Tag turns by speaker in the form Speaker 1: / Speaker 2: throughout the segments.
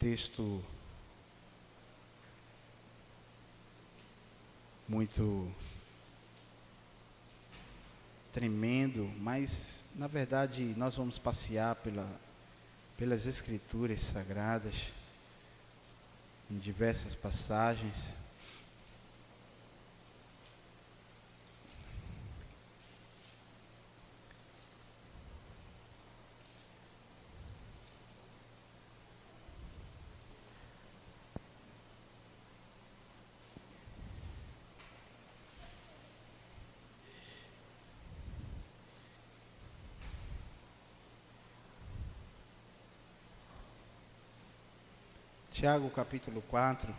Speaker 1: texto muito tremendo, mas na verdade nós vamos passear pelas Escrituras Sagradas em diversas passagens. Tiago capítulo 4.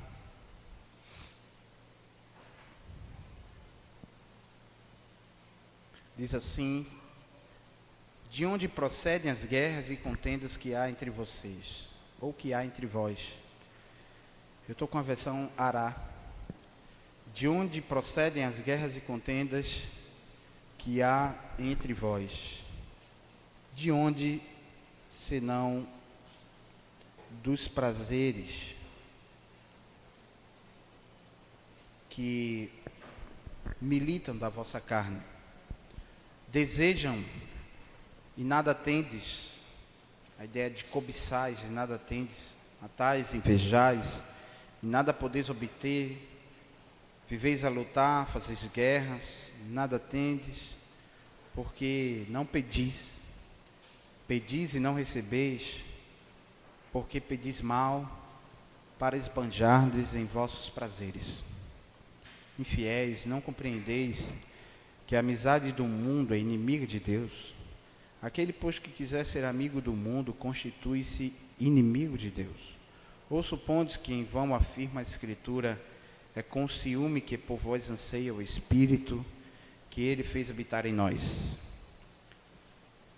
Speaker 1: Diz assim: de onde procedem as guerras e contendas que há entre vocês, ou que há entre vós? Eu estou com a versão Ará. De onde procedem as guerras e contendas que há entre vós? De onde, senão dos prazeres que militam da vossa carne? Desejam e nada tendes. A ideia de cobiçais e nada tendes, matais, invejais e nada podeis obter, viveis a lutar, fazeis guerras, nada tendes, porque não pedis. Pedis e não recebeis, porque pedis mal, para esbanjardes em vossos prazeres. Infiéis, não compreendeis que a amizade do mundo é inimiga de Deus? Aquele, pois, que quiser ser amigo do mundo, constitui-se inimigo de Deus. Ou supondes que em vão afirma a Escritura: é com ciúme que por vós anseia o Espírito que ele fez habitar em nós?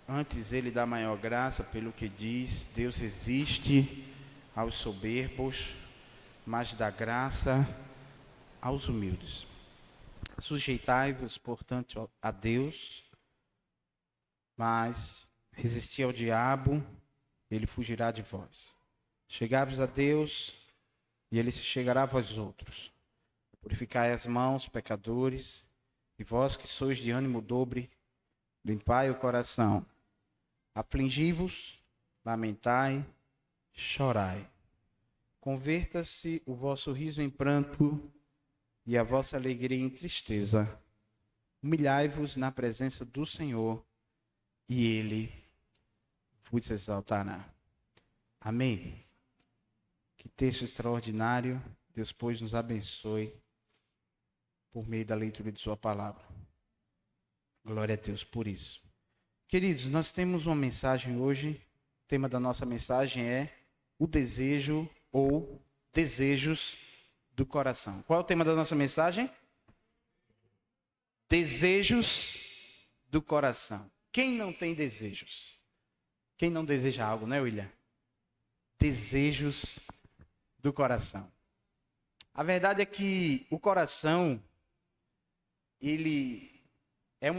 Speaker 1: Antes ele dá maior graça, pelo que diz: Deus resiste aos soberbos, mas dá graça aos humildes. Sujeitai-vos, portanto, a Deus, mas resisti ao diabo, ele fugirá de vós. Chegai-vos a Deus, e ele se chegará a vós outros. Purificai as mãos, pecadores, e vós que sois de ânimo dobre, limpai o coração. Afligi-vos, lamentai, chorai. Converta-se o vosso riso em pranto e a vossa alegria em tristeza. Humilhai-vos na presença do Senhor e Ele vos exaltará. Amém. Que texto extraordinário. Deus, pois, nos abençoe por meio da leitura de sua palavra. Glória a Deus por isso. Queridos, nós temos uma mensagem hoje. O tema da nossa mensagem é o desejo ou desejos do coração. Qual é o tema da nossa mensagem? Desejos do coração. Quem não tem desejos? Quem não deseja algo, né, William? Desejos do coração. A verdade é que o coração, ele é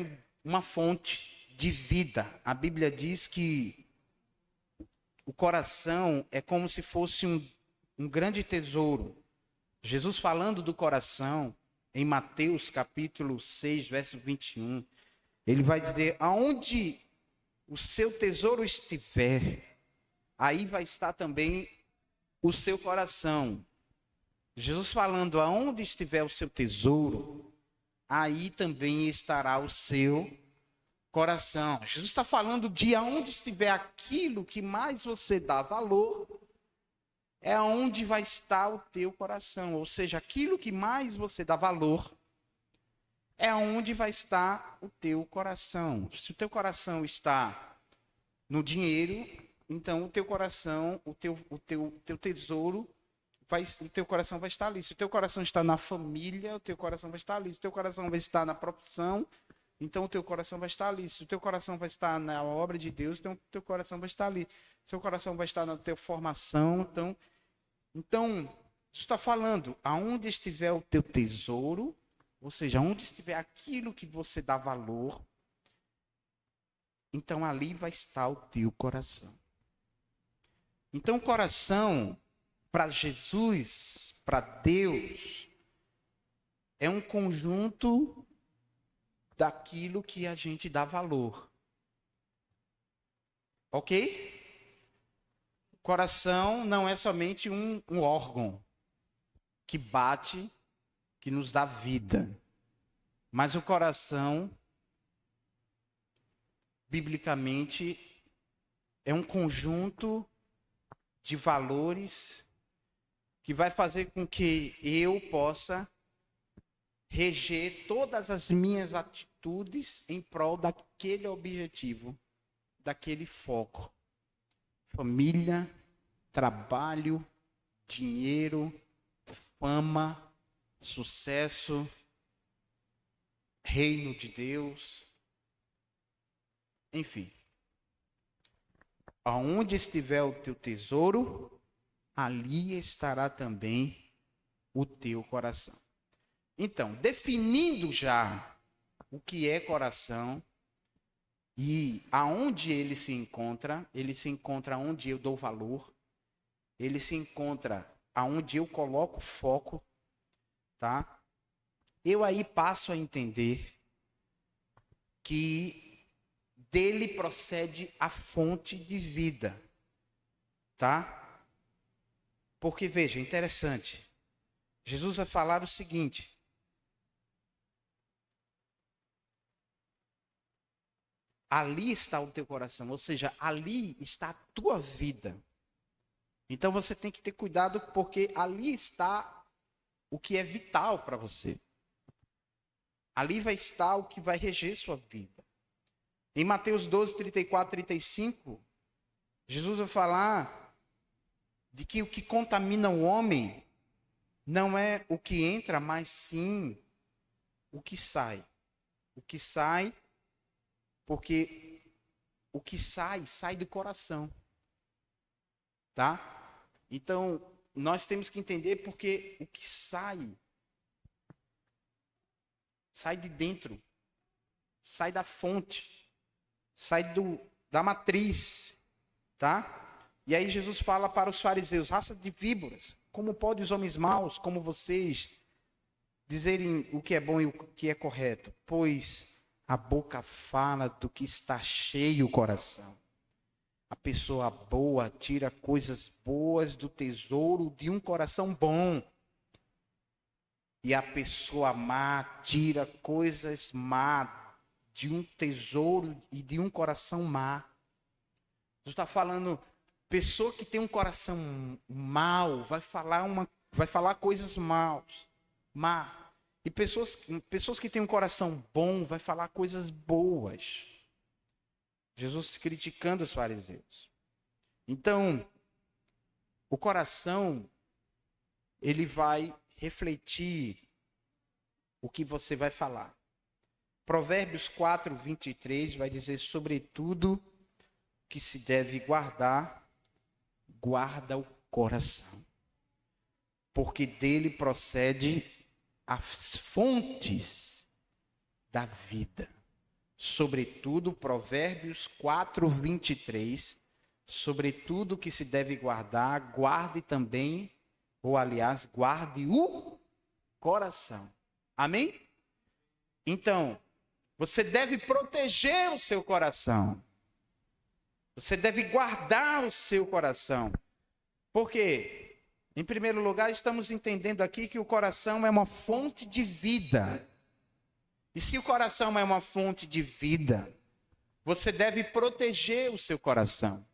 Speaker 1: uma fonte de vida. A Bíblia diz que o coração é como se fosse um grande tesouro. Jesus, falando do coração, em Mateus capítulo 6, verso 21, ele vai dizer: aonde o seu tesouro estiver, aí vai estar também o seu coração. Jesus falando: aonde estiver o seu tesouro, aí também estará o seu coração. Jesus está falando de aonde estiver aquilo que mais você dá valor, é onde vai estar o teu coração. Ou seja, aquilo que mais você dá valor, é onde vai estar o teu coração. Se o teu coração está no dinheiro, então o teu coração, o teu tesouro, o teu coração vai estar ali. Se o teu coração está na família, o teu coração vai estar ali. Se o teu coração vai estar na profissão, então o teu coração vai estar ali. Se o teu coração vai estar na obra de Deus, então o teu coração vai estar ali. Se o teu coração vai estar na tua formação, então isso está falando, aonde estiver o teu tesouro, ou seja, onde estiver aquilo que você dá valor, então ali vai estar o teu coração. Então o coração para Jesus, para Deus, é um conjunto daquilo que a gente dá valor. Ok? Coração não é somente um órgão que bate, que nos dá vida. Mas o coração, biblicamente, é um conjunto de valores que vai fazer com que eu possa reger todas as minhas atitudes em prol daquele objetivo, daquele foco. Família, trabalho, dinheiro, fama, sucesso, reino de Deus, enfim. Aonde estiver o teu tesouro, ali estará também o teu coração. Então, definindo já o que é coração e aonde ele se encontra onde eu dou valor, ele se encontra aonde eu coloco foco, tá? Eu aí passo a entender que dele procede a fonte de vida, tá? Porque, veja, interessante. Jesus vai falar o seguinte: ali está o teu coração, ou seja, ali está a tua vida. Então você tem que ter cuidado, porque ali está o que é vital para você. Ali vai estar o que vai reger sua vida. Em Mateus 12, 34, 35, Jesus vai falar de que o que contamina o homem não é o que entra, mas sim o que sai. O que sai, porque o que sai do coração. Tá? Então, nós temos que entender porque o que sai de dentro, sai da fonte, sai da matriz, tá? E aí Jesus fala para os fariseus: raça de víboras, como podem os homens maus, como vocês, dizerem o que é bom e o que é correto? Pois a boca fala do que está cheio o coração. A pessoa boa tira coisas boas do tesouro de um coração bom. E a pessoa má tira coisas má de um tesouro e de um coração má. Jesus está falando, pessoa que tem um coração mau vai falar coisas má. E pessoas que têm um coração bom vai falar coisas boas. Jesus criticando os fariseus. Então, o coração, ele vai refletir o que você vai falar. Provérbios 4, 23 vai dizer: sobretudo que se deve guardar, guarda o coração, porque dele procede as fontes da vida. Sobretudo, Provérbios 4, 23, sobretudo que se deve guardar, guarde também, ou aliás, guarde o coração. Amém? Então, você deve proteger o seu coração. Você deve guardar o seu coração. Por quê? Em primeiro lugar, estamos entendendo aqui que o coração é uma fonte de vida. E se o coração é uma fonte de vida, você deve proteger o seu coração.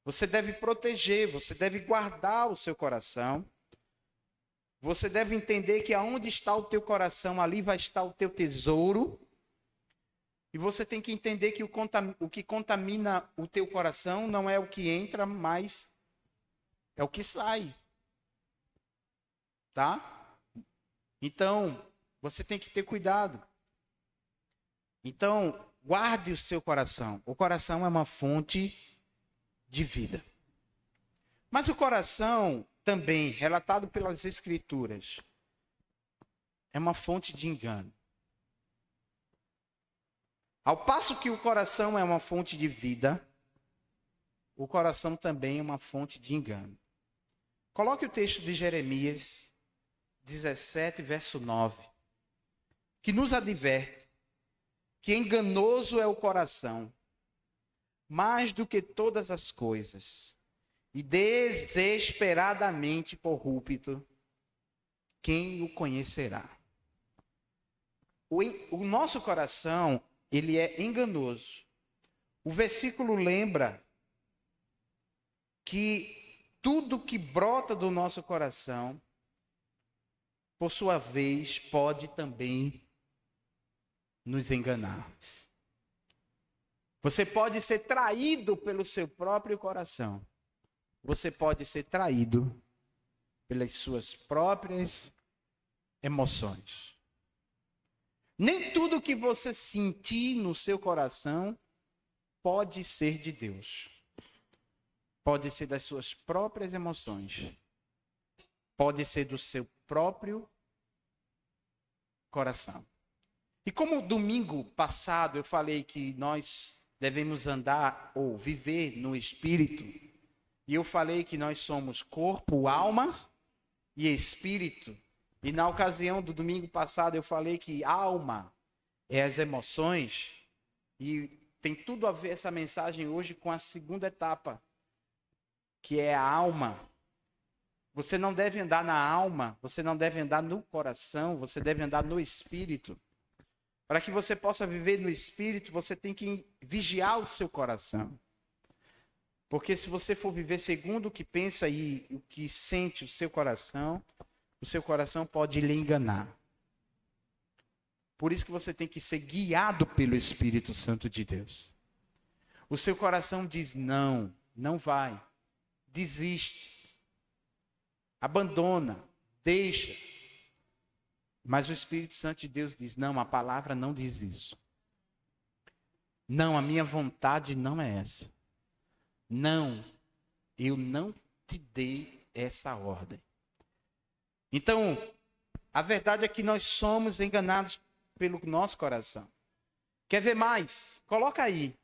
Speaker 1: Você deve proteger, você deve guardar o seu coração. Você deve entender que aonde está o teu coração, ali vai estar o teu tesouro. E você tem que entender que o que contamina o teu coração não é o que entra, mas é o que sai. Tá? Então, você tem que ter cuidado. Então, guarde o seu coração. O coração é uma fonte de vida. Mas o coração também, relatado pelas Escrituras, é uma fonte de engano. Ao passo que o coração é uma fonte de vida, o coração também é uma fonte de engano. Coloque o texto de Jeremias 17, verso 9, que nos adverte que enganoso é o coração, mais do que todas as coisas, e desesperadamente corrupto, quem o conhecerá? O nosso coração, ele é enganoso. O versículo lembra que tudo que brota do nosso coração, por sua vez, pode também nos enganar. Você pode ser traído pelo seu próprio coração. Você pode ser traído pelas suas próprias emoções. Nem tudo que você sentir no seu coração pode ser de Deus. Pode ser das suas próprias emoções. Pode ser do seu próprio coração. E como domingo passado eu falei que nós devemos andar ou viver no Espírito, e eu falei que nós somos corpo, alma e espírito, e na ocasião do domingo passado eu falei que alma é as emoções, e tem tudo a ver essa mensagem hoje com a segunda etapa, que é a alma. Você não deve andar na alma, você não deve andar no coração, você deve andar no espírito. Para que você possa viver no espírito, você tem que vigiar o seu coração. Porque se você for viver segundo o que pensa e o que sente o seu coração pode lhe enganar. Por isso que você tem que ser guiado pelo Espírito Santo de Deus. O seu coração diz não, não vai, desiste, abandona, deixa. Mas o Espírito Santo de Deus diz, não, a palavra não diz isso. Não, a minha vontade não é essa. Não, eu não te dei essa ordem. Então, a verdade é que nós somos enganados pelo nosso coração. Quer ver mais? Coloca aí.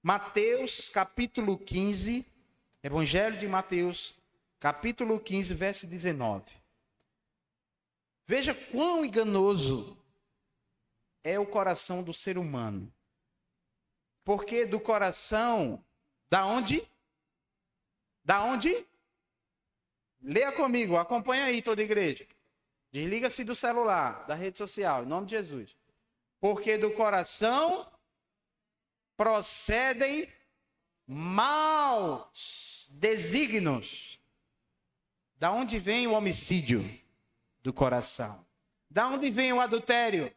Speaker 1: Mateus, capítulo 15, Evangelho de Mateus, capítulo 15, verso 19. Veja quão enganoso é o coração do ser humano. Porque do coração, da onde? Da onde? Leia comigo, acompanha aí toda a igreja. Desliga-se do celular, da rede social, em nome de Jesus. Porque do coração procedem maus desígnios. Da onde vem o homicídio? Do coração. Da onde vem o adultério?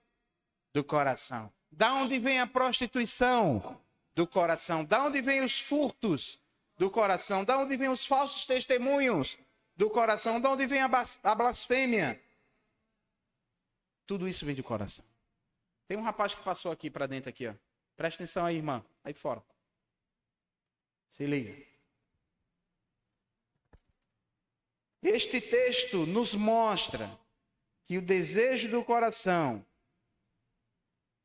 Speaker 1: Do coração. Da onde vem a prostituição? Do coração. Da onde vem os furtos? Do coração. Da onde vem os falsos testemunhos? Do coração. Da onde vem a blasfêmia? Tudo isso vem do coração. Tem um rapaz que passou aqui para dentro aqui, ó. Presta atenção aí, irmã. Aí fora. Se liga. Este texto nos mostra que o desejo do coração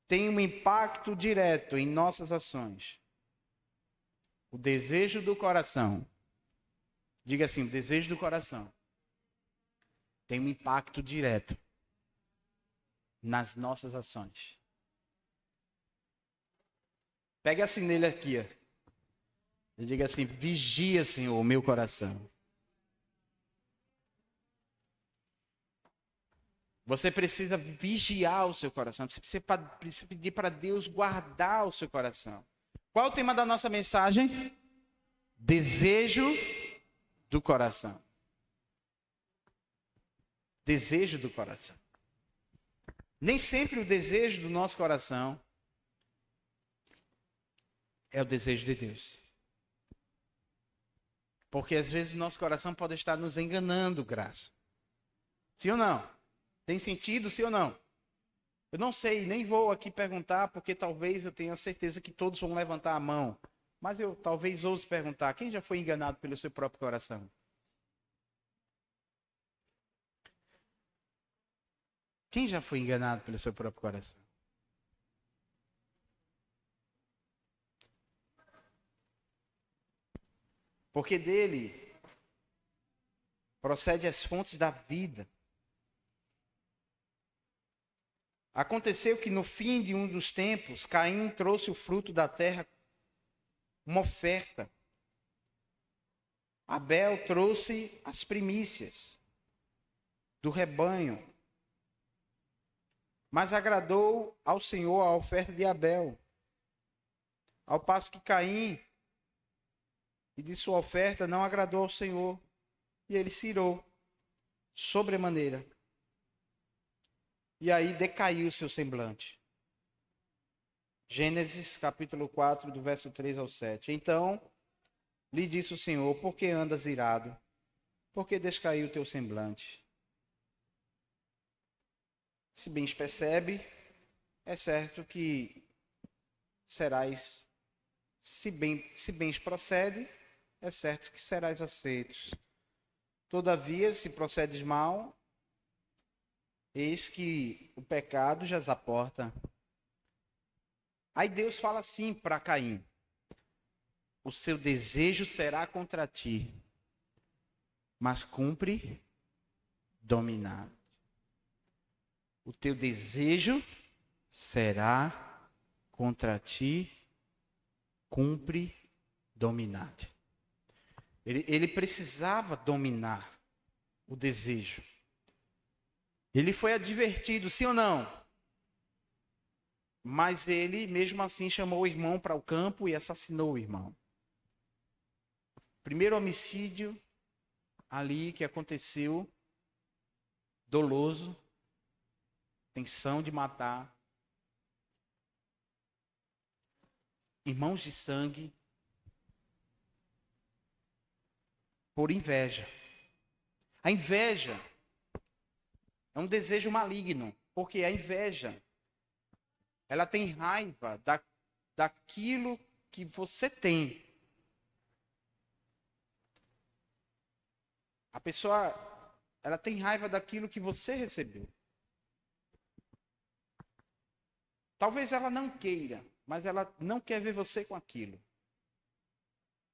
Speaker 1: tem um impacto direto em nossas ações. O desejo do coração, diga assim, o desejo do coração tem um impacto direto nas nossas ações. Pega assim nele aqui, ó. E diga assim, vigia, Senhor, o meu coração. Você precisa vigiar o seu coração. Você precisa pedir para Deus guardar o seu coração. Qual é o tema da nossa mensagem? Desejo do coração. Desejo do coração. Nem sempre o desejo do nosso coração é o desejo de Deus. Porque às vezes o nosso coração pode estar nos enganando, graça. Sim ou não? Tem sentido, sim ou não? Eu não sei, nem vou aqui perguntar, porque talvez eu tenha certeza que todos vão levantar a mão. Mas eu talvez ouse perguntar, quem já foi enganado pelo seu próprio coração? Quem já foi enganado pelo seu próprio coração? Porque dele procede as fontes da vida. Aconteceu que no fim de um dos tempos, Caim trouxe o fruto da terra, uma oferta. Abel trouxe as primícias do rebanho. Mas agradou ao Senhor a oferta de Abel. Ao passo que Caim e de sua oferta não agradou ao Senhor. E ele se irou sobremaneira. E aí decaiu o seu semblante. Gênesis capítulo 4, do verso 3 ao 7. Então lhe disse o Senhor: por que andas irado? Por que descaiu o teu semblante? Se bem se percebe, é certo que serás, se bens procede, é certo que serás aceitos. Todavia, se procedes mal, eis que o pecado já aporta. Aí Deus fala assim para Caim: o seu desejo será contra ti, mas cumpre dominar. O teu desejo será contra ti, cumpre dominar. Ele precisava dominar o desejo. Ele foi advertido, sim ou não? Mas ele, mesmo assim, chamou o irmão para o campo e assassinou o irmão. Primeiro homicídio ali que aconteceu, doloso, intenção de matar. Irmãos de sangue, por inveja. A inveja é um desejo maligno, porque a inveja, ela tem raiva daquilo que você tem. A pessoa, ela tem raiva daquilo que você recebeu. Talvez ela não queira, mas ela não quer ver você com aquilo.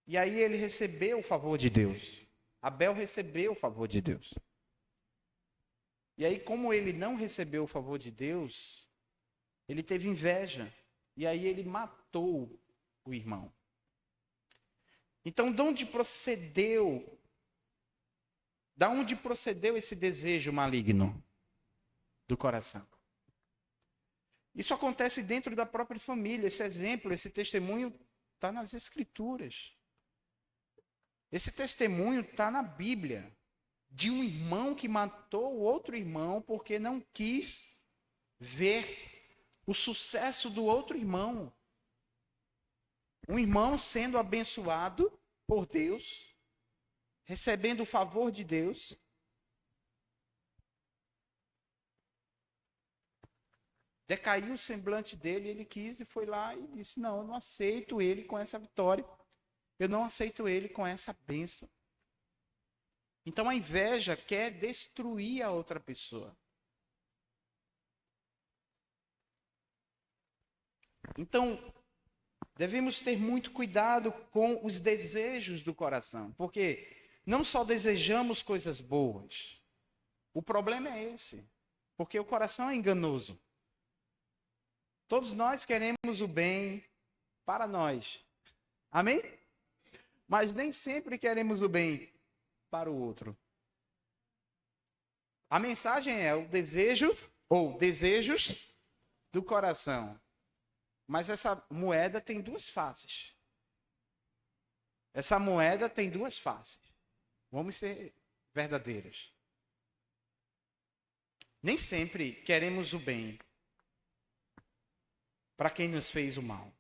Speaker 1: E aí ele recebeu o favor de Deus. Abel recebeu o favor de Deus. E aí, como ele não recebeu o favor de Deus, ele teve inveja. E aí ele matou o irmão. Então, de onde procedeu esse desejo maligno do coração? Isso acontece dentro da própria família. Esse exemplo, esse testemunho está nas Escrituras. Esse testemunho está na Bíblia. De um irmão que matou o outro irmão porque não quis ver o sucesso do outro irmão. Um irmão sendo abençoado por Deus, recebendo o favor de Deus. Decaiu o semblante dele, ele quis e foi lá e disse: não, eu não aceito ele com essa vitória. Eu não aceito ele com essa bênção. Então a inveja quer destruir a outra pessoa. Então, devemos ter muito cuidado com os desejos do coração, porque não só desejamos coisas boas. O problema é esse, porque o coração é enganoso. Todos nós queremos o bem para nós. Amém? Mas nem sempre queremos o bem para o outro. A mensagem é o desejo ou desejos do coração. Mas essa moeda tem duas faces. Essa moeda tem duas faces. Vamos ser verdadeiros. Nem sempre queremos o bem para quem nos fez o mal.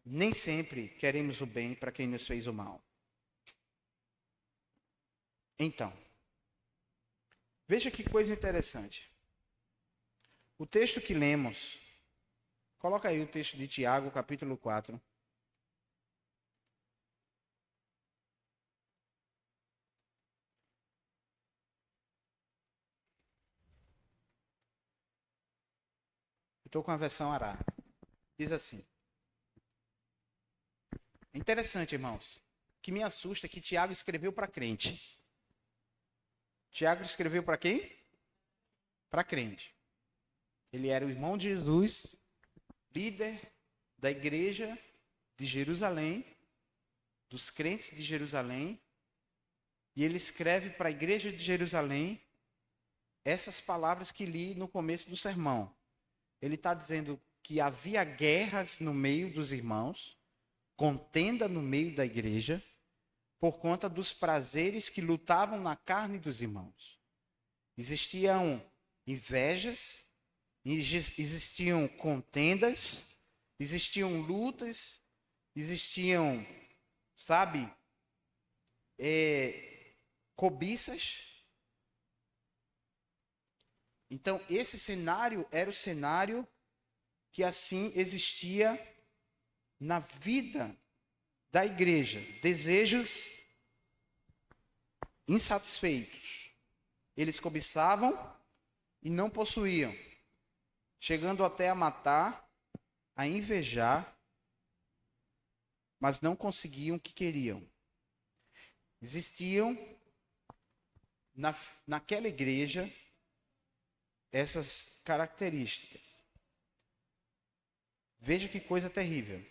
Speaker 1: Nem sempre queremos o bem para quem nos fez o mal. Então, veja que coisa interessante. O texto que lemos, coloca aí o texto de Tiago, capítulo 4. Estou com a versão Ará. Diz assim. É interessante, irmãos. O que me assusta é que Tiago escreveu para crente. Tiago escreveu para quem? Para crente. Ele era o irmão de Jesus, líder da igreja de Jerusalém, dos crentes de Jerusalém, e ele escreve para a igreja de Jerusalém essas palavras que li no começo do sermão. Ele está dizendo que havia guerras no meio dos irmãos, contenda no meio da igreja, por conta dos prazeres que lutavam na carne dos irmãos. Existiam invejas, existiam contendas, existiam lutas, existiam, sabe, cobiças. Então, esse cenário era o cenário que assim existia na vida da igreja. Desejos insatisfeitos. Eles cobiçavam e não possuíam, chegando até a matar, a invejar, mas não conseguiam o que queriam. Existiam naquela igreja essas características. Veja que coisa terrível.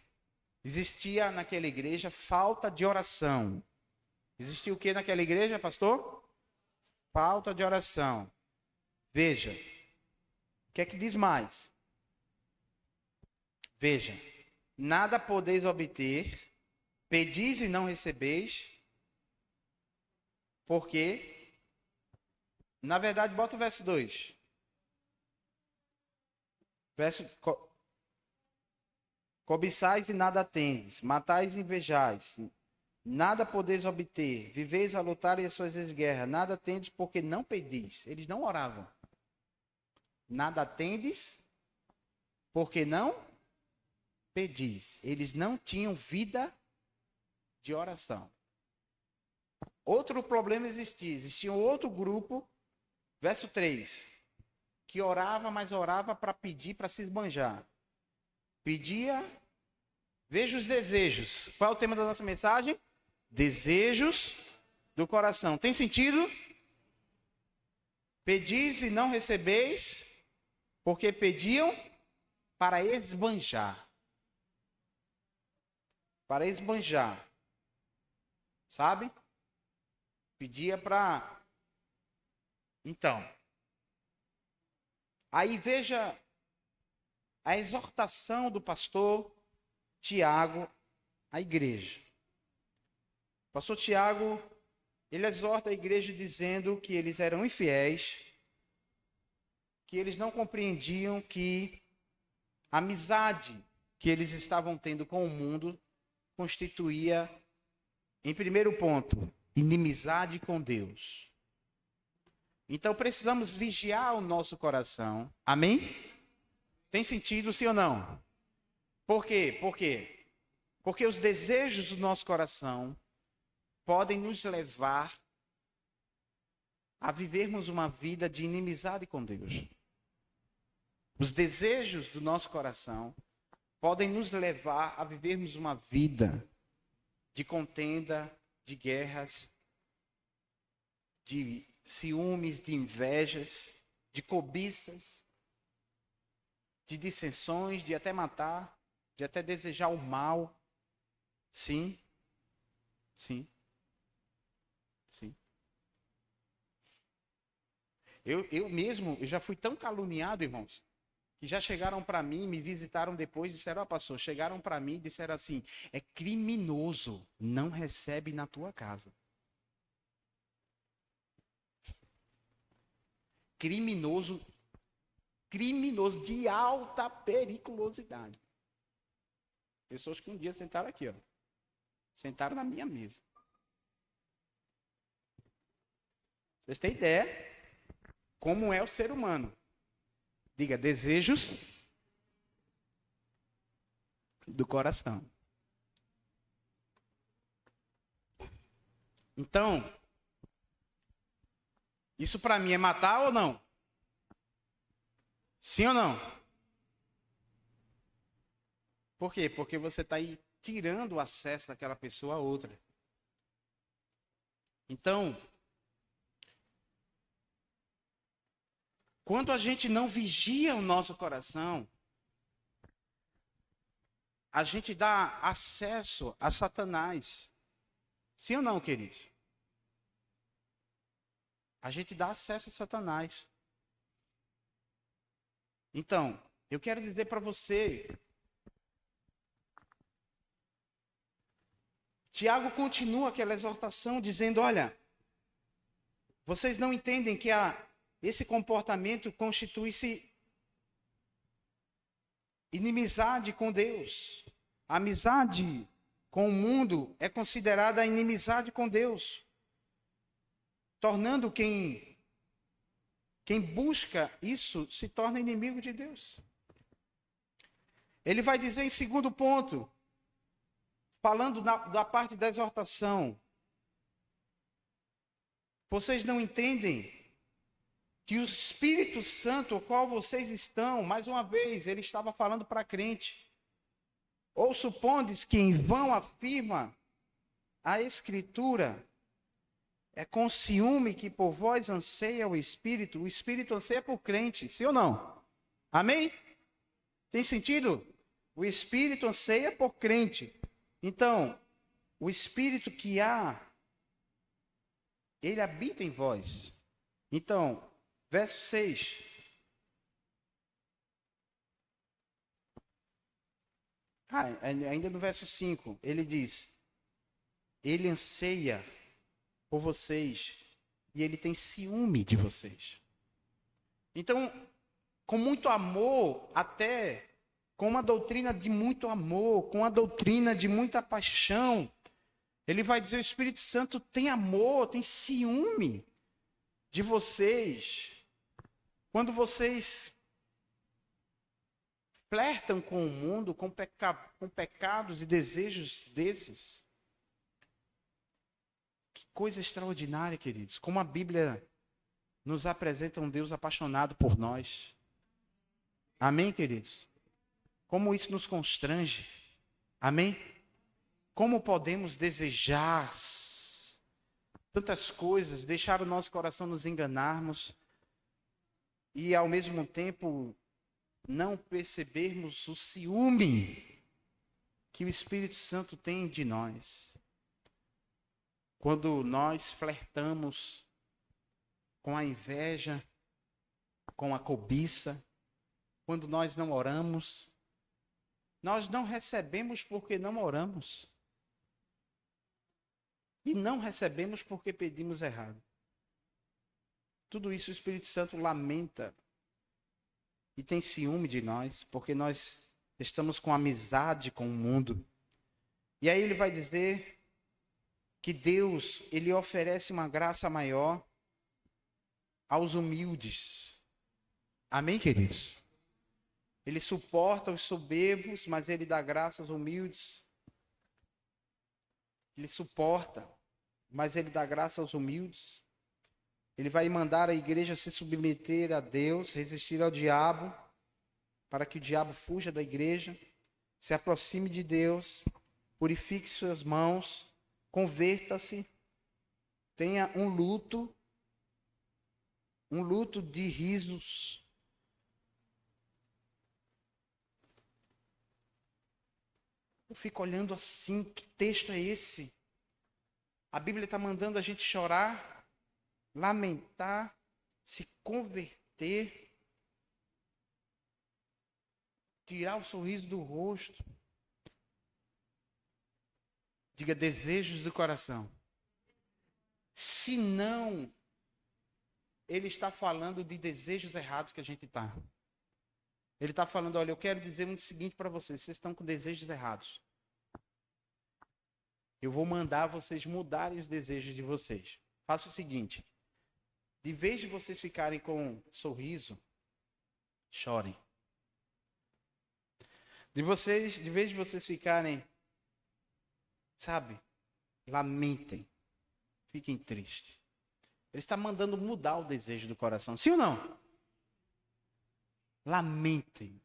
Speaker 1: Existia naquela igreja falta de oração. Existia o que naquela igreja, pastor? Falta de oração. Veja. O que é que diz mais? Veja. Nada podeis obter, pedis e não recebeis, porque, na verdade, bota o verso 2. Cobiçais e nada tendes, matais e invejais, nada podeis obter, viveis a lutar e a suas guerras, nada tendes porque não pedis. Eles não oravam. Nada tendes porque não pedis. Eles não tinham vida de oração. Outro problema existia. Existia um outro grupo, verso 3, que orava, mas orava para pedir, para se esbanjar. Pedia, veja os desejos. Qual é o tema da nossa mensagem? Desejos do coração. Tem sentido? Pedis e não recebeis, porque pediam para esbanjar. Para esbanjar. Sabe? Pedia para... Então. Aí veja a exortação do pastor Tiago à igreja. O pastor Tiago, ele exorta a igreja dizendo que eles eram infiéis, que eles não compreendiam que a amizade que eles estavam tendo com o mundo constituía, em primeiro ponto, inimizade com Deus. Então precisamos vigiar o nosso coração. Amém? Tem sentido, sim ou não? Por quê? Por quê? Porque os desejos do nosso coração podem nos levar a vivermos uma vida de inimizade com Deus. Os desejos do nosso coração podem nos levar a vivermos uma vida de contenda, de guerras, de ciúmes, de invejas, de cobiças, de dissensões, de até matar, de até desejar o mal. Sim. Sim. Sim. Eu mesmo, eu já fui tão caluniado, irmãos, que já chegaram para mim, me visitaram depois e disseram, pastor, chegaram para mim e disseram assim, é criminoso, não recebe na tua casa. Criminoso de alta periculosidade. Pessoas que um dia sentaram aqui, ó. Sentaram na minha mesa. Vocês têm ideia como é o ser humano? Diga, desejos do coração. Então, isso para mim é matar ou não? Sim ou não? Por quê? Porque você está aí tirando o acesso daquela pessoa a outra. Então, Quando a gente não vigia o nosso coração, a gente dá acesso a Satanás. Sim ou não, queridos? A gente dá acesso a Satanás. Então, eu quero dizer para você, Tiago continua aquela exortação dizendo, olha, vocês não entendem que esse comportamento constitui-se inimizade com Deus. A amizade com o mundo é considerada inimizade com Deus, tornando quem busca isso se torna inimigo de Deus. Ele vai dizer em segundo ponto, falando da parte da exortação, vocês não entendem que o Espírito Santo, o qual vocês estão, mais uma vez, ele estava falando para crente. Ou supondes que em vão afirma a Escritura, é com ciúme que por vós anseia o Espírito anseia por crente, sim ou não? Amém? Tem sentido? O Espírito anseia por crente. Então, o Espírito que há, ele habita em vós. Então, verso 6. Ainda no verso 5, ele diz, ele anseia por vocês e ele tem ciúme de vocês. Então, com muito amor, até com uma doutrina de muito amor, com uma doutrina de muita paixão, ele vai dizer, o Espírito Santo tem amor, tem ciúme de vocês. Quando vocês flertam com o mundo, com pecados e desejos desses. Que coisa extraordinária, queridos. Como a Bíblia nos apresenta um Deus apaixonado por nós. Amém, queridos? Como isso nos constrange. Amém? Como podemos desejar tantas coisas, deixar o nosso coração nos enganarmos e, ao mesmo tempo, não percebermos o ciúme que o Espírito Santo tem de nós. Quando nós flertamos com a inveja, com a cobiça, quando nós não oramos, nós não recebemos porque não oramos. E não recebemos porque pedimos errado. Tudo isso o Espírito Santo lamenta e tem ciúme de nós, porque nós estamos com amizade com o mundo. E aí ele vai dizer que Deus, ele oferece uma graça maior aos humildes. Amém, queridos? Ele suporta os soberbos, mas ele dá graça aos humildes. Ele suporta, mas ele dá graça aos humildes. Ele vai mandar a igreja se submeter a Deus, resistir ao diabo, para que o diabo fuja da igreja, se aproxime de Deus, purifique suas mãos, converta-se, tenha um luto de risos. Eu fico olhando assim, que texto é esse? A Bíblia está mandando a gente chorar, lamentar, se converter, tirar o sorriso do rosto. Diga desejos do coração. Se não, ele está falando de desejos errados que a gente está. Ele está falando, olha, eu quero dizer o seguinte para vocês estão com desejos errados. Eu vou mandar vocês mudarem os desejos de vocês. Faça o seguinte, de vez de vocês ficarem com sorriso, chorem. De vez de vocês ficarem, sabe, lamentem, fiquem tristes. Ele está mandando mudar o desejo do coração. Sim ou não? Lamentem.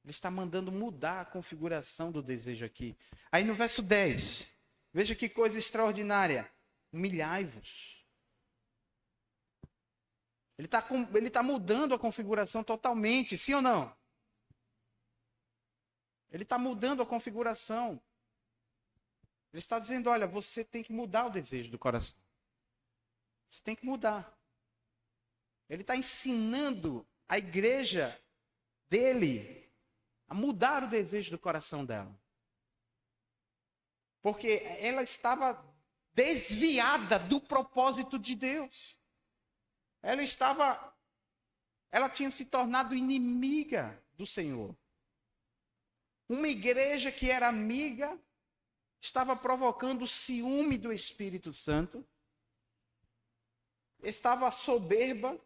Speaker 1: Ele está mandando mudar a configuração do desejo aqui. Aí no verso 10, veja que coisa extraordinária. Humilhai-vos. Ele está mudando a configuração totalmente, sim ou não? Ele está mudando a configuração. Ele está dizendo, olha, você tem que mudar o desejo do coração. Você tem que mudar. Ele está ensinando a igreja dele a mudar o desejo do coração dela. Porque ela estava desviada do propósito de Deus. Ela tinha se tornado inimiga do Senhor. Uma igreja que era amiga estava provocando o ciúme do Espírito Santo, estava soberba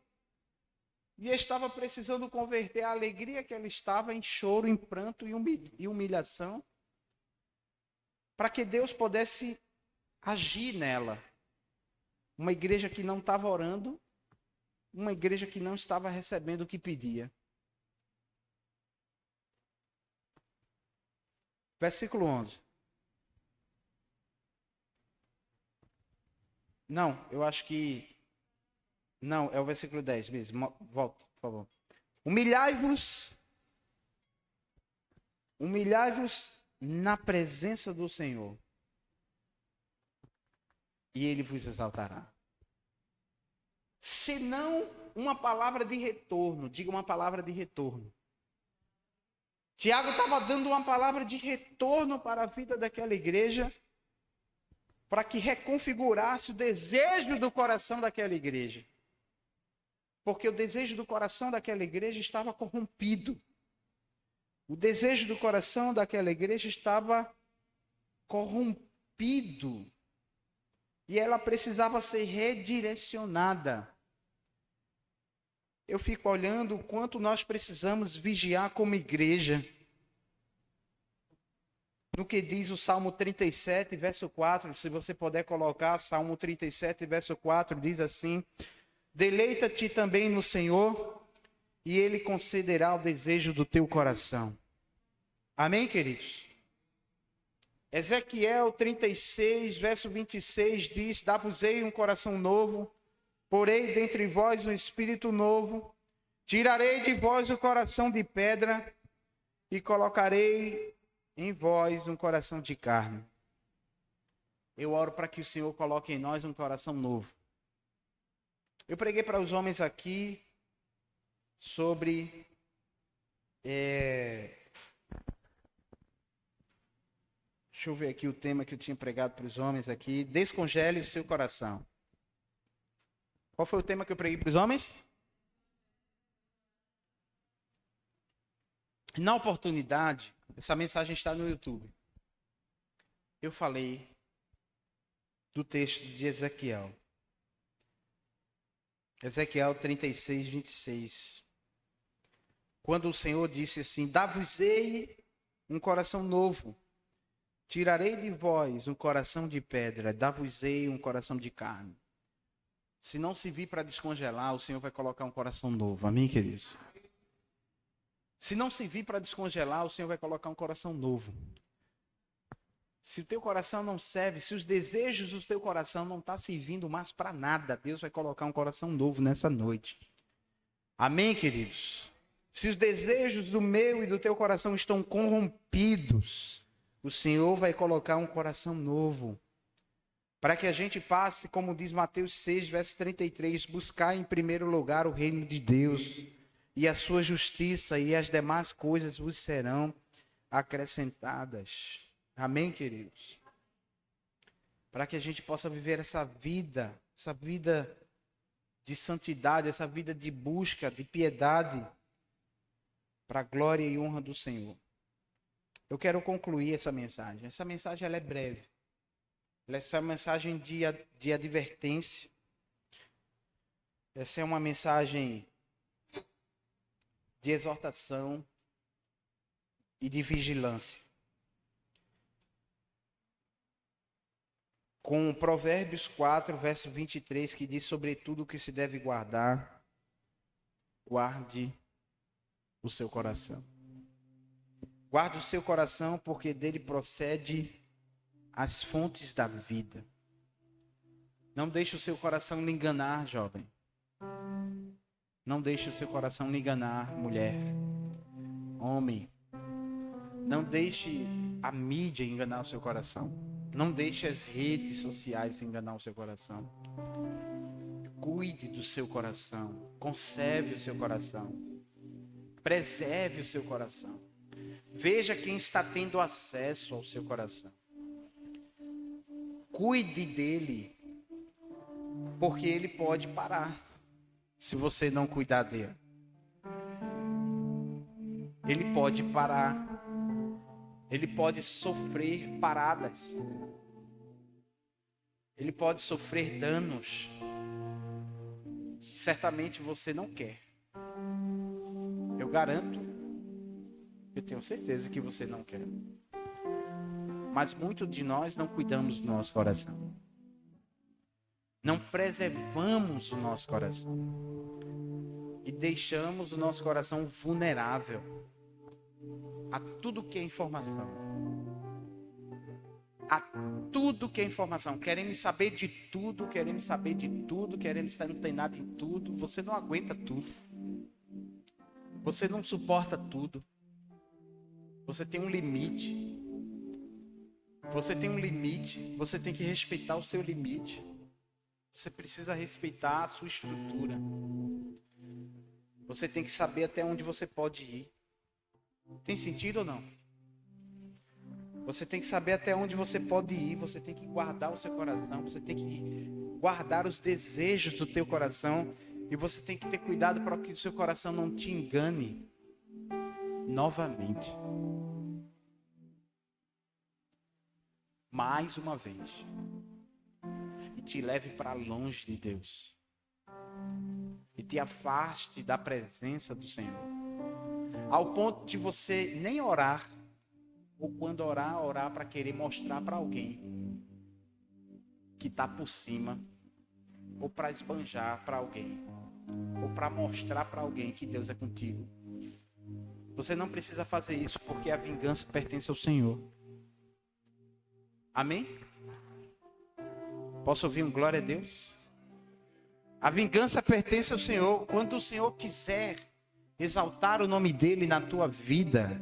Speaker 1: e estava precisando converter a alegria que ela estava em choro, em pranto e humilhação, para que Deus pudesse agir nela. Uma igreja que não estava orando, uma igreja que não estava recebendo o que pedia. Versículo 11. Não, eu acho que... Não, é o versículo 10 mesmo. Volta, por favor. Humilhai-vos na presença do Senhor, e Ele vos exaltará. Senão uma palavra de retorno, diga uma palavra de retorno. Tiago estava dando uma palavra de retorno para a vida daquela igreja, para que reconfigurasse o desejo do coração daquela igreja. Porque o desejo do coração daquela igreja estava corrompido. O desejo do coração daquela igreja estava corrompido. E ela precisava ser redirecionada. Eu fico olhando o quanto nós precisamos vigiar como igreja. No que diz o Salmo 37, verso 4, se você puder colocar, Salmo 37, verso 4, diz assim: deleita-te também no Senhor, e Ele concederá o desejo do teu coração. Amém, queridos? Ezequiel 36, verso 26 diz: dar-vos-ei um coração novo, porei dentre vós um espírito novo, tirarei de vós o coração de pedra e colocarei em vós um coração de carne. Eu oro para que o Senhor coloque em nós um coração novo. Eu preguei para os homens aqui sobre deixa eu ver aqui o tema que eu tinha pregado para os homens aqui. Descongele o seu coração. Qual foi o tema que eu preguei para os homens? Na oportunidade, essa mensagem está no YouTube. Eu falei do texto de Ezequiel. Ezequiel 36, 26. Quando o Senhor disse assim: dar-vos-ei um coração novo, tirarei de vós um coração de pedra, dar-vos-ei um coração de carne. Se não se vir para descongelar, o Senhor vai colocar um coração novo. Amém, queridos? Se não se vir para descongelar, o Senhor vai colocar um coração novo. Se o teu coração não serve, se os desejos do teu coração não estão servindo mais para nada, Deus vai colocar um coração novo nessa noite. Amém, queridos? Se os desejos do meu e do teu coração estão corrompidos, o Senhor vai colocar um coração novo. Para que a gente passe, como diz Mateus 6, verso 33, buscar em primeiro lugar o reino de Deus e a sua justiça, e as demais coisas vos serão acrescentadas. Amém, queridos? Para que a gente possa viver essa vida de santidade, essa vida de busca, de piedade, para a glória e honra do Senhor. Eu quero concluir essa mensagem. Essa mensagem ela é breve. Essa é uma mensagem de advertência. Essa é uma mensagem de exortação e de vigilância. Com Provérbios 4, verso 23, que diz: sobre tudo o que se deve guardar, guarde o seu coração. Guarde o seu coração, porque dele procede as fontes da vida. Não deixe o seu coração lhe enganar, jovem. Não deixe o seu coração lhe enganar, mulher, homem. Não deixe a mídia enganar o seu coração. Não deixe as redes sociais enganar o seu coração. Cuide do seu coração. Conserve o seu coração. Preserve o seu coração. Veja quem está tendo acesso ao seu coração. Cuide dele, porque ele pode parar se você não cuidar dele. Ele pode parar. Ele pode sofrer paradas. Ele pode sofrer danos que certamente você não quer. Eu garanto, eu tenho certeza que você não quer. Mas muitos de nós não cuidamos do nosso coração. Não preservamos o nosso coração. E deixamos o nosso coração vulnerável a tudo que é informação. A tudo que é informação. Queremos saber de tudo, queremos saber de tudo, queremos estar antenado em tudo. Você não aguenta tudo. Você não suporta tudo. Você tem um limite. Você tem um limite. Você tem que respeitar o seu limite. Você precisa respeitar a sua estrutura. Você tem que saber até onde você pode ir. Tem sentido ou não? Você tem que saber até onde você pode ir. Você tem que guardar o seu coração. Você tem que guardar os desejos do teu coração. E você tem que ter cuidado para que o seu coração não te engane novamente. Mais uma vez. E te leve para longe de Deus. E te afaste da presença do Senhor. Ao ponto de você nem orar. Ou quando orar para querer mostrar para alguém que está por cima. Ou para esbanjar para alguém. Ou para mostrar para alguém que Deus é contigo. Você não precisa fazer isso, porque a vingança pertence ao Senhor. Amém? Posso ouvir um glória a Deus? A vingança pertence ao Senhor. Quando o Senhor quiser exaltar o nome dele na tua vida,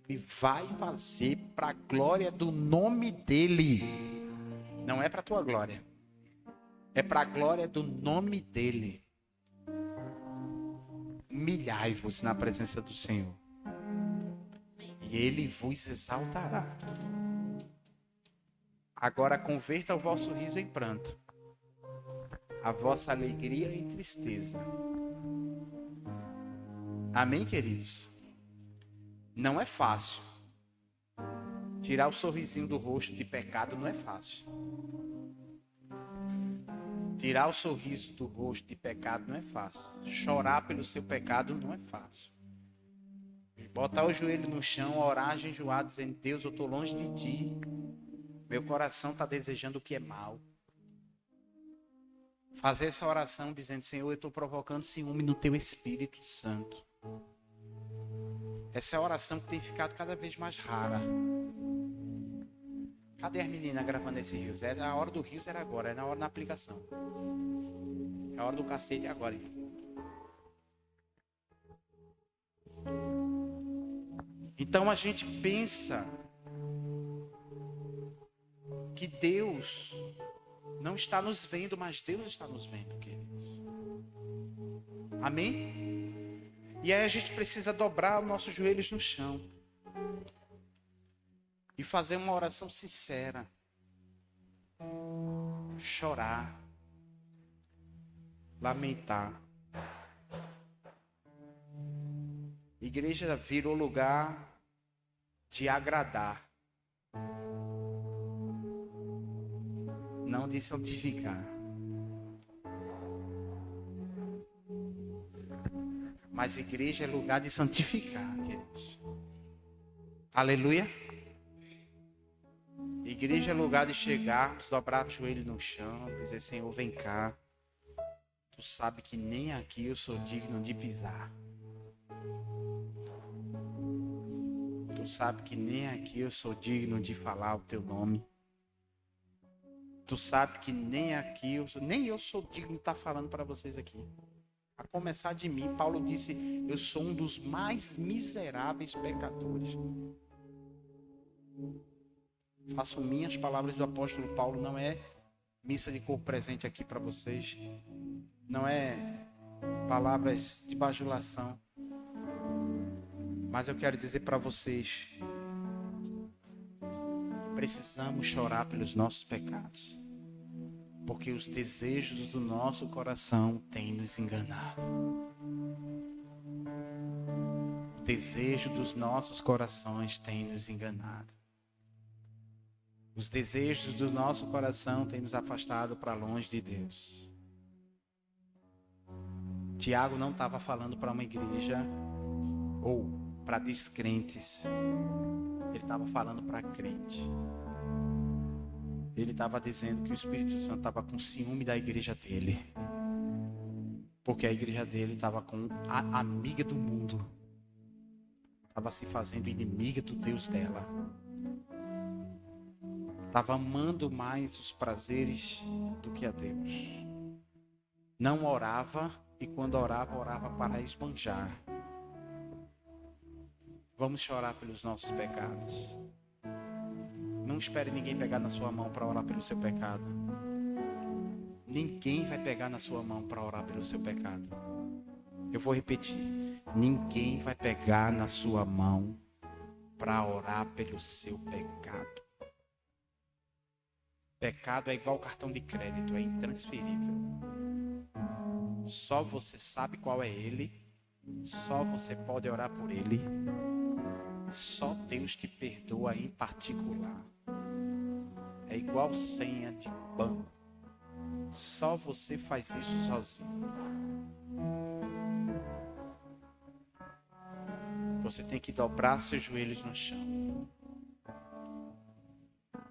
Speaker 1: ele vai fazer para a glória do nome dele. Não é para a tua glória. É para a glória do nome dele. Humilhai-vos na presença do Senhor. E ele vos exaltará. Agora converta o vosso riso em pranto. A vossa alegria em tristeza. Amém, queridos? Não é fácil. Tirar o sorrisinho do rosto de pecado não é fácil. Tirar o sorriso do rosto de pecado não é fácil. Chorar pelo seu pecado não é fácil. Botar o joelho no chão, orar jejuar, dizendo: Deus, eu estou longe de ti. Meu coração está desejando o que é mal. Fazer essa oração dizendo: Senhor, eu estou provocando ciúme no teu Espírito Santo. Essa é a oração que tem ficado cada vez mais rara. Cadê as meninas gravando esse rios? A hora do rios era agora, é na hora da aplicação. É a hora do cacete agora. Então a gente pensa que Deus não está nos vendo, mas Deus está nos vendo, queridos. Amém? E aí a gente precisa dobrar os nossos joelhos no chão. E fazer uma oração sincera. Chorar. Lamentar. Igreja virou lugar de agradar. Não de santificar. Mas igreja é lugar de santificar, queridos. Aleluia. Igreja é lugar de chegarmos, dobrar o joelho no chão, dizer: Senhor, vem cá. Tu sabe que nem aqui eu sou digno de pisar. Tu sabe que nem aqui eu sou digno de falar o teu nome. Tu sabe que nem aqui, nem eu sou digno de estar falando para vocês aqui. A começar de mim, Paulo disse, eu sou um dos mais miseráveis pecadores. Façam minhas palavras do apóstolo Paulo, não é missa de corpo presente aqui para vocês. Não é palavras de bajulação. Mas eu quero dizer para vocês, precisamos chorar pelos nossos pecados. Porque os desejos do nosso coração têm nos enganado. O desejo dos nossos corações tem nos enganado. Os desejos do nosso coração têm nos afastado para longe de Deus. Tiago não estava falando para uma igreja ou para descrentes. Ele estava falando para crente. Ele estava dizendo que o Espírito Santo estava com ciúme da igreja dele. Porque a igreja dele estava com a amiga do mundo. Estava se fazendo inimiga do Deus dela. Estava amando mais os prazeres do que a Deus. Não orava e quando orava, orava para esbanjar. Vamos chorar pelos nossos pecados. Não espere ninguém pegar na sua mão para orar pelo seu pecado. Ninguém vai pegar na sua mão para orar pelo seu pecado. Eu vou repetir. Ninguém vai pegar na sua mão para orar pelo seu pecado. Pecado é igual cartão de crédito, é intransferível. Só você sabe qual é ele. Só você pode orar por ele. Só Deus te perdoa em particular. É igual senha de banco. Só você faz isso sozinho. Você tem que dobrar seus joelhos no chão.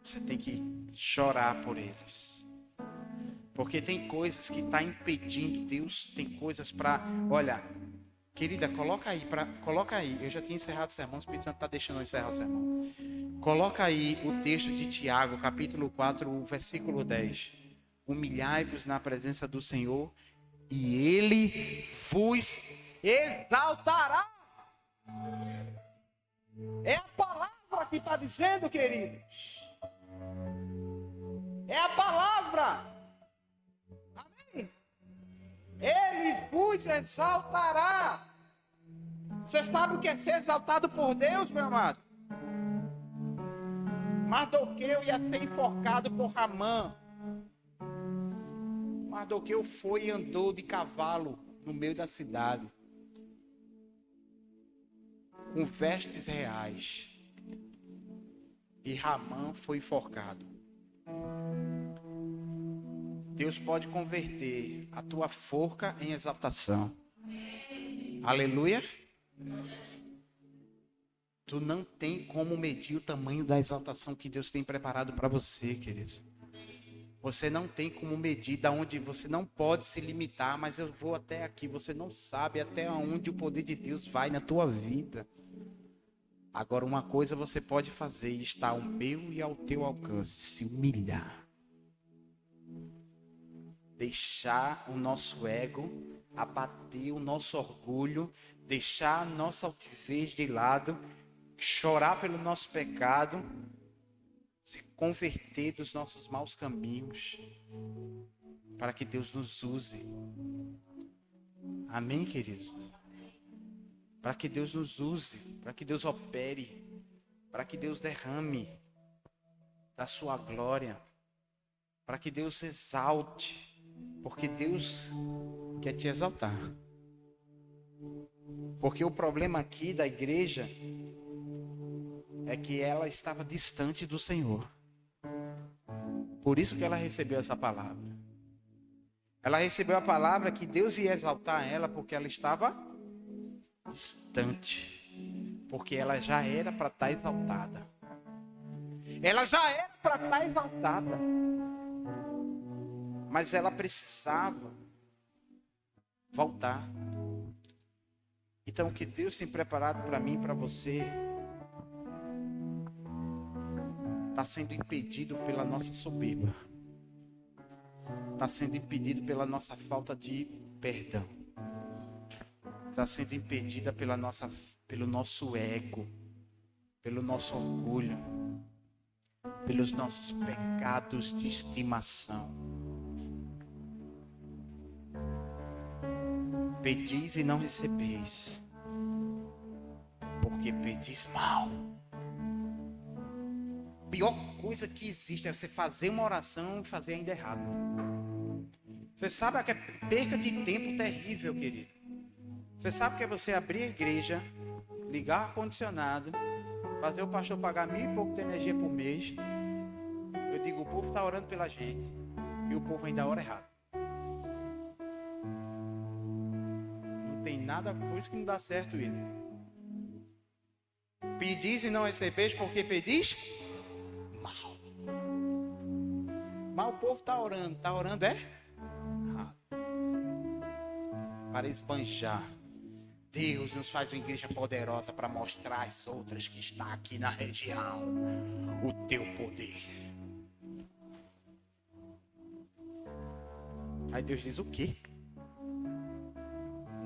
Speaker 1: Você tem que chorar por eles. Porque tem coisas que estão impedindo. Deus tem coisas para... Olha, querida, coloca aí. Eu já tinha encerrado o sermão. O Espírito Santo está deixando eu encerrar o sermão. Coloca aí o texto de Tiago, capítulo 4, o versículo 10. Humilhai-vos na presença do Senhor e Ele vos exaltará. É a palavra que está dizendo, queridos. É a palavra. Amém? Ele vos exaltará. Você sabe o que é ser exaltado por Deus, meu amado? Mardoqueu ia ser enforcado por Ramã. Mardoqueu foi e andou de cavalo no meio da cidade, com vestes reais. E Ramã foi enforcado. Deus pode converter a tua forca em exaltação. Aleluia. Tu não tem como medir o tamanho da exaltação que Deus tem preparado para você, querido. Você não tem como medir da onde você não pode se limitar, mas eu vou até aqui. Você não sabe até onde o poder de Deus vai na tua vida. Agora, uma coisa você pode fazer, está ao meu e ao teu alcance, se humilhar. Deixar o nosso ego, abater o nosso orgulho, deixar a nossa altivez de lado, chorar pelo nosso pecado, se converter dos nossos maus caminhos, para que Deus nos use. Amém, queridos? Para que Deus nos use, para que Deus opere, para que Deus derrame da sua glória, para que Deus exalte, porque Deus quer te exaltar. Porque o problema aqui da igreja é que ela estava distante do Senhor. Por isso que ela recebeu essa palavra. Ela recebeu a palavra que Deus ia exaltar ela porque ela estava distante. Porque ela já era para estar exaltada. Ela já era para estar exaltada. Mas ela precisava voltar. Então o que Deus tem preparado para mim e para você está sendo impedido pela nossa soberba. Está sendo impedido pela nossa falta de perdão. está sendo impedida pelo nosso ego, pelo nosso orgulho, pelos nossos pecados de estimação. Pedis e não recebeis, porque pedis mal. A pior coisa que existe é você fazer uma oração e fazer ainda errado. Você sabe que é perca de tempo terrível, querido. Você sabe que é você abrir a igreja, ligar o ar-condicionado, fazer o pastor pagar 1.000 e pouco de energia por mês. Eu digo, o povo está orando pela gente e o povo ainda ora errado. Não tem nada, por isso que não dá certo ele. Pedis e não recebeis porque pedis mal. Mas o povo está orando é errado. Para esbanjar. Deus nos faz uma igreja poderosa para mostrar às outras que está aqui na região o teu poder. Aí Deus diz o quê?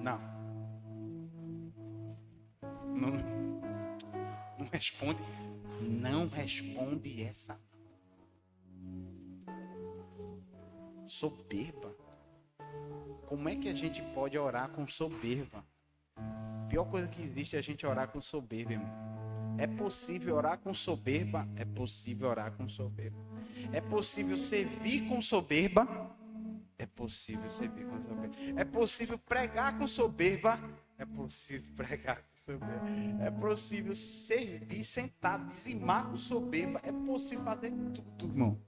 Speaker 1: Não responde. Não responde essa. Soberba. Como é que a gente pode orar com soberba? A pior coisa que existe é a gente orar com soberba, irmão. É possível orar com soberba? É possível orar com soberba. É possível servir com soberba? É possível servir com soberba. É possível pregar com soberba? É possível pregar com soberba. É possível servir, sentar, dizimar com soberba. É possível fazer tudo, irmão,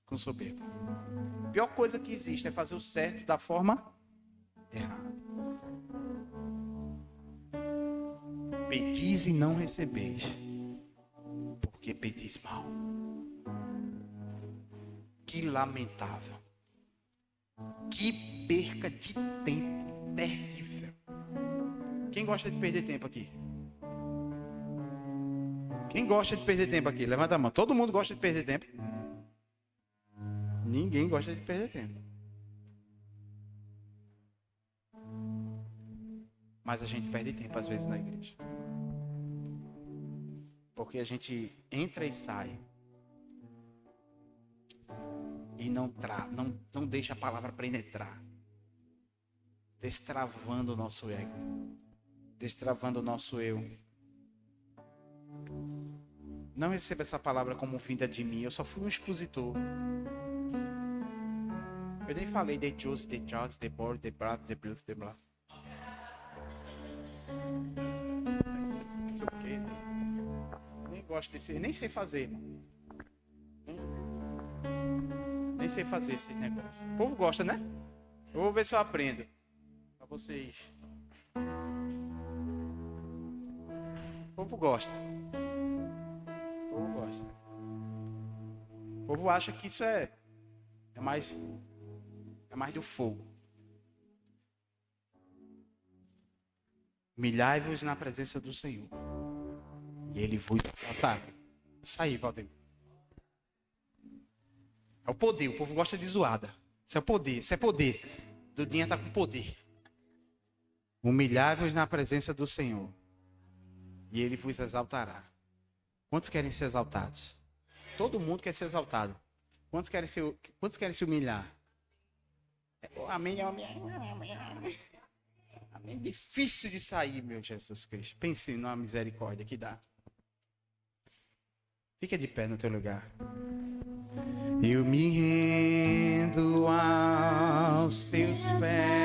Speaker 1: com soberba. A pior coisa que existe é fazer o certo da forma errada. Pedis e não recebeis, porque pedis mal. Que lamentável. Que perca de tempo terrível. Quem gosta de perder tempo aqui? Quem gosta de perder tempo aqui? Levanta a mão. Todo mundo gosta de perder tempo? Ninguém gosta de perder tempo. Mas a gente perde tempo às vezes na igreja. Porque a gente entra e sai. E não deixa a palavra penetrar. Destravando o nosso ego. Destravando o nosso eu. Não receba essa palavra como vinda de mim. Eu só fui um expositor. Eu nem falei de Jose, de Charles, de Boris, de Brad, de Bluff, de Blá. Não sei o que. Nem gosto desse. Nem sei fazer, irmão. Nem sei fazer esse negócio. O povo gosta, né? Eu vou ver se eu aprendo. Pra vocês. O povo gosta. O povo gosta. O povo acha que isso é mais do fogo. Humilhai-vos na presença do Senhor. E Ele vos exaltará. Isso aí, Valdemir. É o poder, o povo gosta de zoada. Isso é o poder, isso é poder. Dudinha está com poder. Humilhai-vos na presença do Senhor. E Ele vos exaltará. Quantos querem ser exaltados? Todo mundo quer ser exaltado. Quantos querem se humilhar? Amém, amém. Amém. Difícil de sair, meu Jesus Cristo. Pense na misericórdia que dá. Fica de pé no teu lugar. Eu me rendo aos seus pés.